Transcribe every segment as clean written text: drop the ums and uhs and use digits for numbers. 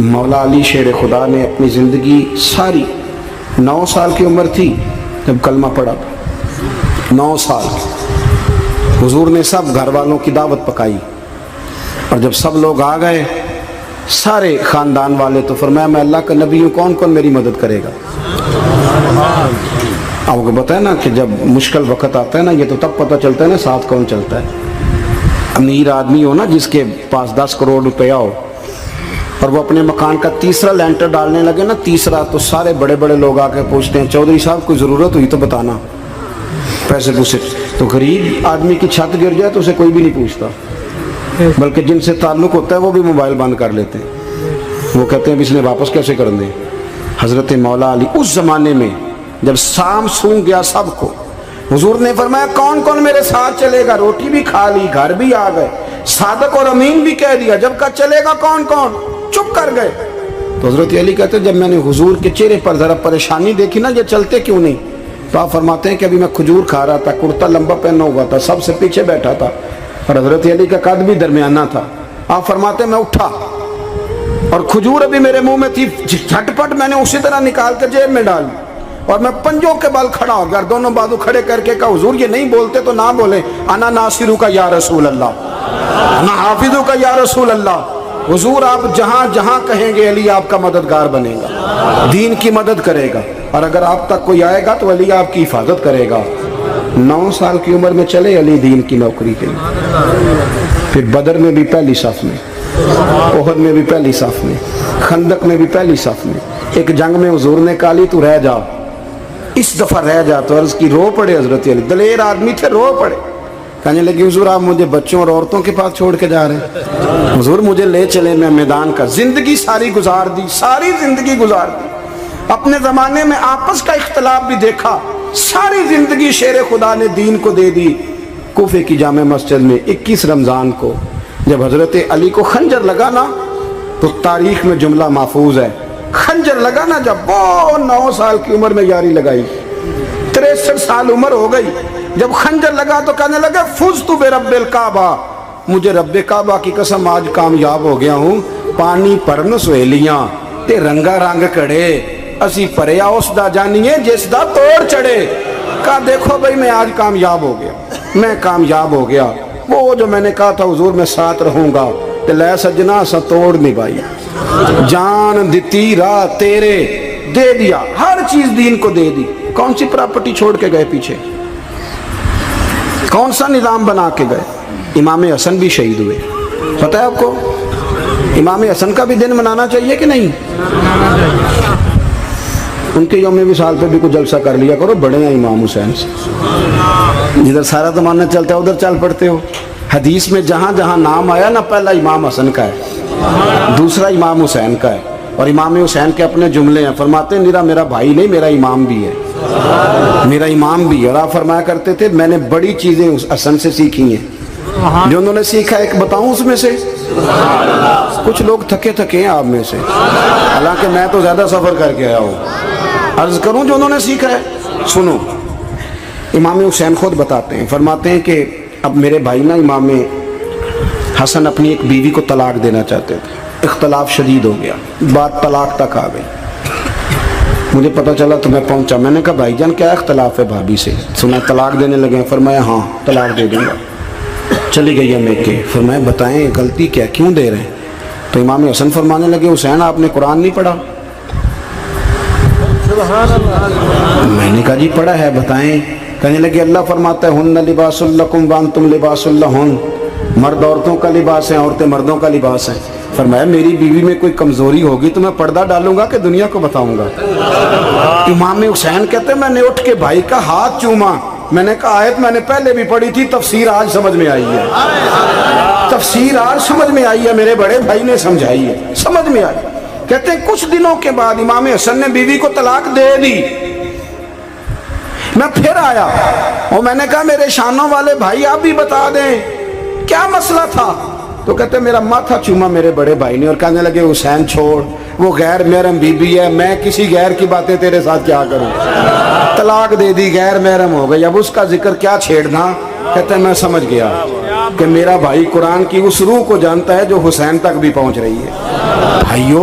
مولا علی شیر خدا نے اپنی زندگی ساری 9 سال کی عمر تھی جب کلمہ پڑھا، 9 سال حضور نے سب گھر والوں کی دعوت پکائی، اور جب سب لوگ آ گئے سارے خاندان والے، تو فرمایا میں اللہ کا نبی ہوں، کون کون میری مدد کرے گا؟ آپ کو بتائیں نا کہ جب مشکل وقت آتا ہے نا، یہ تو تب پتہ چلتا ہے نا ساتھ کون چلتا ہے۔ امیر آدمی ہو نا، جس کے پاس 10 کروڑ روپیہ ہو، اور وہ اپنے مکان کا تیسرا لینٹر ڈالنے لگے نا، تیسرا، تو سارے بڑے بڑے لوگ آ کے پوچھتے ہیں چودھری صاحب کوئی ضرورت ہوئی تو بتانا، پیسے پوچھے۔ تو غریب آدمی کی چھت گر جائے تو اسے کوئی بھی نہیں پوچھتا، بلکہ جن سے تعلق ہوتا ہے وہ بھی موبائل بند کر لیتے ہیں، وہ کہتے ہیں اس نے واپس کیسے کر دیں۔ حضرت مولا علی اس زمانے میں جب سام سونگ گیا سب کو، حضور نے فرمایا کون کون میرے ساتھ چلے گا؟ روٹی بھی کھا لی، گھر بھی آ گئے، صادق اور امین بھی کہہ دیا، جب کہا چلے گا کون کون؟ چپ کر گئے۔ تو حضرت علی کہتے ہیں جب میں نے حضور کے چہرے پر ذرا پریشانی دیکھی نا، یہ چلتے کیوں نہیں، تو آپ فرماتے ہیں کہ ابھی میں کھجور کھا رہا تھا، کرتا لمبا پہنا ہوا تھا، سب سے پیچھے بیٹھا تھا، اور حضرت علی کا قد بھی درمیانہ تھا۔ آپ فرماتے ہیں میں اٹھا اور کھجور ابھی میرے منہ میں تھی، جھٹ پٹ میں نے اسی طرح نکال کر جیب میں ڈال، اور میں پنجوں کے بل کھڑا ہو گیا، دونوں بازو کھڑے کر کے کہا حضور یہ نہیں بولتے تو نہ بولے، انا ناصرو کا یا رسول اللہ، انا حافظو کا یا رسول اللہ۔ حضور آپ جہاں جہاں کہیں گے علی آپ کا مددگار بنے گا، دین کی مدد کرے گا، اور اگر آپ تک کوئی آئے گا تو علی آپ کی حفاظت کرے گا۔ 9 سال کی عمر میں چلے علی دین کی نوکری کے لیے، پھر بدر میں بھی پہلی صف میں، احد میں بھی پہلی صف میں، خندق میں بھی پہلی صف میں۔ ایک جنگ میں حضور نے کہا علی تو رہ جا، اس دفعہ رہ جا، تو عرض کی رو پڑے حضرت علی، دلیر آدمی تھے، رو پڑے، کہنے لگے حضور آپ مجھے بچوں اور عورتوں کے پاس چھوڑ کے جا رہے ہیں؟ حضور مجھے لے چلے، میں میدان کا زندگی ساری گزار دی، ساری زندگی گزار دی، اپنے زمانے میں آپس کا اختلاف بھی دیکھا، ساری زندگی شیر خدا نے دین کو دے دی۔ کوفے کی جامع مسجد میں 21 رمضان کو جب حضرت علی کو خنجر لگا نا، تو تاریخ میں جملہ محفوظ ہے، خنجر لگا نا جب، وہ 9 سال کی عمر میں یاری لگائی، 63 سال عمر ہو گئی، جب خنجر لگا تو کہنے لگا فزت برب الکعبہ، مجھے رب کعبہ کی قسم آج کامیاب ہو گیا ہوں، پانی پرن سہیلیاں تے رنگا رنگ کڑے، اسی پریا اس دا جانیے جس دا توڑ چڑھے۔ کہا دیکھو بھائی میں آج کامیاب ہو گیا، میں کامیاب ہو گیا، وہ جو میں نے کہا تھا حضور میں ساتھ رہوں گا، تے لے سجنا سا توڑ نبھائی، جان دیتی راہ تیرے، دے دیا ہر چیز دین کو دے دی۔ کون سی پراپرٹی چھوڑ کے گئے پیچھے، کون سا نظام بنا کے گئے؟ امام حسن بھی شہید ہوئے، پتہ ہے آپ کو؟ امام حسن کا بھی دن منانا چاہیے کہ نہیں؟ ان کے یوم وصال پہ بھی کوئی جلسہ کر لیا کرو، بڑے ہیں امام حسین سے، جدھر سارا زمانہ چلتا ہے ادھر چل پڑتے ہو۔ حدیث میں جہاں جہاں نام آیا نا، پہلا امام حسن کا ہے، دوسرا امام حسین کا ہے، اور امام حسین کے اپنے جملے ہیں، فرماتے ہیں میرا بھائی نہیں، میرا امام بھی ہے، میرا امام بھی ہے۔ اور آپ فرمایا کرتے تھے میں نے بڑی چیزیں اس حسن سے سیکھی ہیں، جو انہوں نے سیکھا ایک بتاؤں اس میں سے؟ کچھ لوگ تھکے ہیں آپ میں سے، حالانکہ میں تو زیادہ سفر کر کے آیا ہوں، عرض کروں جو انہوں نے سیکھا ہے؟ سنو، امام حسین خود بتاتے ہیں، فرماتے ہیں کہ اب میرے بھائی نا امام حسن اپنی ایک بیوی کو طلاق دینا چاہتے تھے، اختلاف شدید ہو گیا، بات طلاق تک آ گئی، مجھے پتہ چلا تو میں پہنچا، میں نے کہا بھائی جان کیا اختلاف ہے بھابھی سے؟ سنا طلاق دینے لگے، فرمایا ہاں طلاق دے دوں گا۔ چلی گئی ہے میکے، فرمایا بتائیں غلطی کیا، کیوں دے رہے ہیں؟ تو امام حسن فرمانے لگے حسین آپ نے قرآن نہیں پڑھا؟ میں نے کہا جی پڑھا ہے، بتائیں۔ کہنے لگے اللہ فرماتا ہے ہن لباس لکم وانتم لباس لہن، مرد عورتوں کا لباس ہیں، عورتیں مردوں کا لباس ہیں۔ فرمایا میری بیوی میں کوئی کمزوری ہوگی تو میں پردہ ڈالوں گا کہ دنیا کو بتاؤں گا؟ امام حسین کہتے ہیں میں نے اٹھ کے بھائی کا ہاتھ چوما، میں نے کہا آیت میں نے پہلے بھی پڑھی تھی، تفسیر آج سمجھ میں آئی ہے، تفسیر آج سمجھ میں آئی ہے، میرے بڑے بھائی نے سمجھائی ہے، سمجھ میں آئی۔ کہتے ہیں کچھ دنوں کے بعد امام حسن نے بیوی کو طلاق دے دی، میں پھر آیا اور میں نے کہا میرے شانوں والے بھائی آپ بھی بتا دیں کیا مسئلہ تھا؟ تو کہتے ہیں میرا ماتھا چوما میرے بڑے بھائی نے، اور کہنے لگے حسین چھوڑ، وہ غیر محرم بی بی ہے، میں کسی غیر کی باتیں تیرے ساتھ کیا کروں، طلاق دے دی، غیر محرم ہو گئی، اب اس کا ذکر کیا چھیڑنا۔ کہتے ہیں میں سمجھ گیا کہ میرا بھائی قرآن کی اس روح کو جانتا ہے جو حسین تک بھی پہنچ رہی ہے۔ بھائیو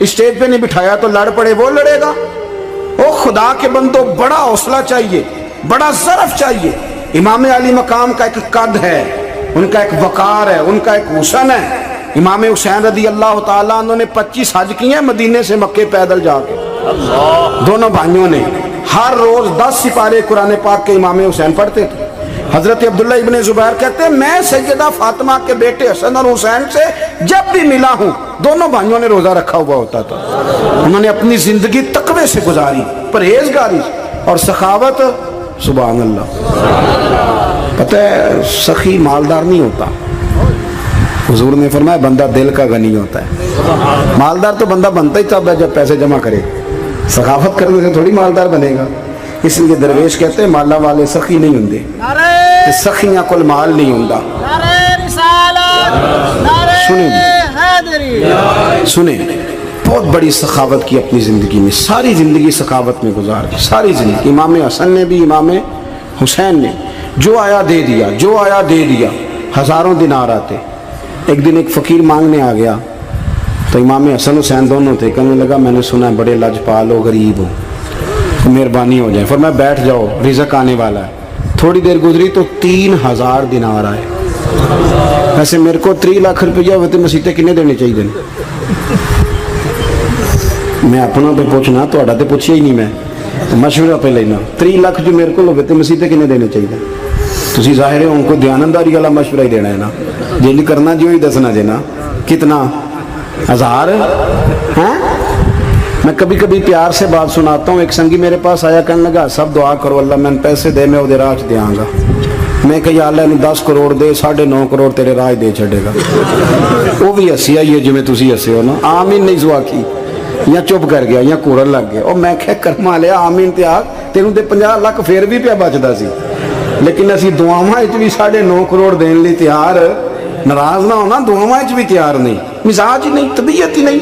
اسٹیج پہ نہیں بٹھایا تو لڑ پڑے وہ لڑے گا؟ او خدا کے بندو، بڑا حوصلہ چاہیے، بڑا ظرف چاہیے۔ امام علی مقام کا ایک قد ہے، ان کا ایک وقار ہے، ان کا ایک حسن ہے۔ امام حسین رضی اللہ تعالیٰ عنہ نے 25 حج کیے ہیں مدینے سے مکے پیدل جا کے، دونوں بھائیوں نے۔ ہر روز 10 سپارے قرآن پاک کے امام حسین پڑھتے تھے۔ حضرت عبداللہ ابن زبیر کہتے ہیں میں سیدہ فاطمہ کے بیٹے حسن اور حسین سے جب بھی ملا ہوں دونوں بھائیوں نے روزہ رکھا ہوا ہوتا تھا۔ انہوں نے اپنی زندگی تقوی سے گزاری، پرہیزگاری اور سخاوت۔ سبحان اللہ۔ پتہ ہے سخی مالدار نہیں ہوتا، حضور نے فرمایا بندہ دل کا غنی ہوتا ہے۔ مالدار تو بندہ بنتا ہی تب ہے جب پیسے جمع کرے، سخاوت کرنے سے تھوڑی مالدار بنے گا۔ اس لیے درویش کہتے ہیں مالا والے سخی نہیں ہوندے، سخیاں کل مال نہیں ہوندا۔ سنیں بہت بڑی سخاوت کی اپنی زندگی میں، ساری زندگی سخاوت میں گزار دی، ساری زندگی۔ امام حسن نے بھی، امام حسین نے، جو آیا دے دیا، جو آیا دے دیا۔ ہزاروں دینار آتے۔ ایک دن ایک فقیر مانگنے آ گیا تو امام حسن حسین دونوں تھے، کہنے لگا میں نے سنا ہے بڑے لاجپال ہو، غریب ہو، مہربانی ہو جائے۔ فرمایا بیٹھ جاؤ، رزق آنے والا ہے۔ تھوڑی دیر گزری تو 3000 دینار آئے۔ ویسے میرے کو 3 لاکھ روپیہ ہوتے مسیطے کنے دینے چاہیے دیں؟ میں اپنا پہ پوچھنا، تو اڑا تے پوچھیا ہی نہیں، میں مشورہ پہ لینا۔ 3 لاکھ جو میرے کو ہوتے مسیطے کنے دینے چاہیے؟ تسی ظاہر ہے ان کو دیانتداری والا مشورہ ہی دینا ہے نا، جنج کرنا جو ہی دسنا دینا۔ کتنا 1000 ہیں؟ میں کبھی کبھی پیار سے بات سناتا ہوں۔ ایک سنگی میرے پاس آیا، کہنے لگا سب دعا کرو اللہ میں پیسے دے، میں وہ راہ دیاں گا۔ میں کہ یا اللہ انہوں 10 کروڑ دے، 9.5 کروڑ تیرے راہ دے چھڑے گا۔ وہ بھی ہسی آئی ہے جو میں تسی ہسے ہو نا، آمین نہیں زوا کی، یا چپ کر گیا یا کورن لگ گیا۔ اور میں کہ کرما لیا آمین تے آگ تینوں تے 50 لاکھ پھر بھی پیا بچدا سی، لیکن اسی دعاواں وچ بھی 9.5 کروڑ دین لئی تیار، ناراض نہ ہونا، دعاواں وچ بھی تیار نہیں، مزاج ہی نہیں، طبیعت ہی نہیں۔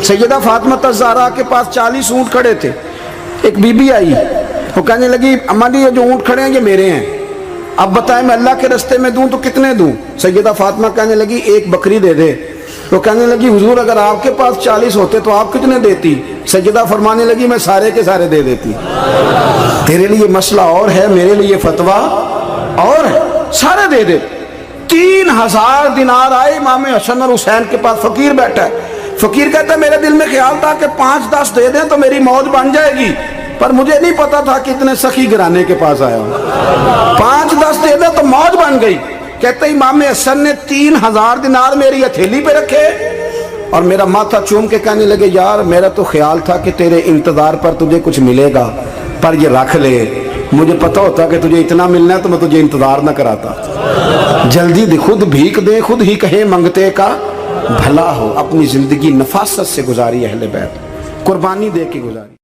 سیدہ فاطمہ الزہرا کے پاس 40 اونٹ کھڑے تھے۔ ایک بی بی آئی، وہ کہنے لگی اماں جی یہ جو اونٹ کھڑے ہیں یہ میرے ہیں، اب بتائیں میں اللہ کے رستے میں دوں تو کتنے دوں؟ سیدہ فاطمہ کہنے لگی 1 بکری دے دے۔ وہ کہنے لگی حضور اگر آپ کے پاس 40 ہوتے تو آپ کتنے دیتی؟ سیدہ فرمانے لگی میں سارے کے سارے دے دیتی۔ تیرے لیے مسئلہ اور ہے، میرے لیے فتویٰ اور ہے، سارے دے دے۔ 3000 دینار آئے امام حسن اور حسین کے پاس۔ فقیر بیٹھا ہے، فقیر کہتا ہے میرے دل میں خیال تھا کہ 5-10 دے دیں تو میری موت بن جائے گی، پر مجھے نہیں پتا تھا کہ اتنے سخی گھرانے کے پاس آیا ہوں۔ 5-10 دے دیں تو موت بن گئی۔ کہتے ہیں امام حسن نے 3000 دینار میری ہتھیلی پہ رکھے اور میرا ماتھا چوم کے کہنے لگے یار میرا تو خیال تھا کہ تیرے انتظار پر تجھے کچھ ملے گا، پر یہ رکھ لے، مجھے پتا ہوتا کہ تجھے اتنا ملنا ہے تو میں تجھے انتظار نہ کراتا۔ جلدی دے، خود بھیک دے، خود ہی کہیں منگتے کا بھلا ہو۔ اپنی زندگی نفاست سے گزاری اہل بیت، قربانی دے کے گزاری۔